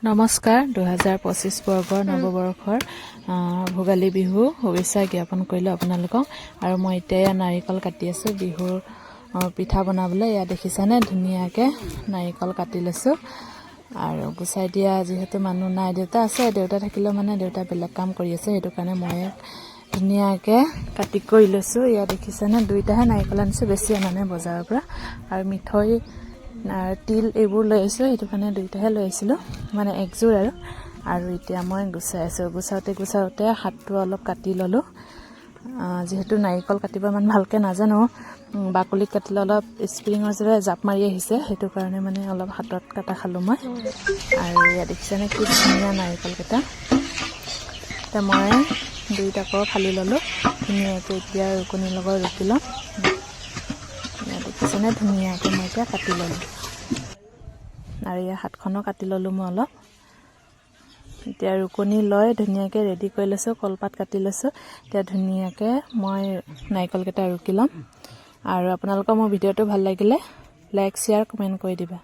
নমস্কাৰ 2025 বৰ্গৰ নৱবৰ্ষৰ ভোগালী বিহু শুভেচ্ছা জ্ঞাপন কৰিলোঁ আপোনালোকক। আৰু মই এতিয়া নাৰিকল কাটি আছোঁ বিহুৰ পিঠা বনাবলৈ। ইয়াত দেখিছানে ধুনীয়াকৈ নাৰিকল কাটি লৈছোঁ। আৰু গুচাই দিয়া যিহেতু মানুহ নাই, দেউতা আছে, দেউতা থাকিলেও মানে দেউতা বেলেগ কাম কৰি আছে, সেইটো কাৰণে মই ধুনীয়াকৈ কাটি কৰি লৈছোঁ। ইয়াত দেখিছানে দুইটাহে নাৰিকল আনিছোঁ, বেছি অনা নাই বজাৰৰ পৰা। আৰু মিঠৈ তিল এইবোৰ লৈ আহিছোঁ, সেইটো কাৰণে দুইটাহে লৈ আহিছিলোঁ, মানে একযোৰ। আৰু এতিয়া মই গুচাই আছোঁ। গুচাওঁতে হাতটো অলপ কাটি ল'লোঁ, যিহেতু নাৰিকল কাটিব ইমান ভালকৈ নাজানো। বাকলিত কাটিলে অলপ স্প্ৰিঙৰ দৰে জাপ মাৰি আহিছে, সেইটো কাৰণে মানে অলপ হাতত কাটা খালোঁ মই। আৰু ইয়াত দেখিছেনে কি ধুনীয়া নাৰিকলকেইটা। এতিয়া মই দুইটাকো ফালি ল'লোঁ ধুনীয়াকৈ। এতিয়া ৰুকনিৰ লগত ৰুকি ল'ম। ইয়াত দেখিছেনে ধুনীয়াকৈ মই এতিয়া কাটি ল'লোঁ। আৰু ইয়াৰ হাতখনো কাটি ল'লোঁ মই অলপ। এতিয়া ৰুকনি লৈ ধুনীয়াকৈ ৰেডি কৰি লৈছোঁ, কলপাত কাটি লৈছোঁ। এতিয়া ধুনীয়াকৈ মই নাৰিকলকেইটা ৰুকি ল'ম। আৰু আপোনালোকৰ মোৰ ভিডিঅ'টো ভাল লাগিলে লাইক, শ্বেয়াৰ, কমেণ্ট কৰি দিবা।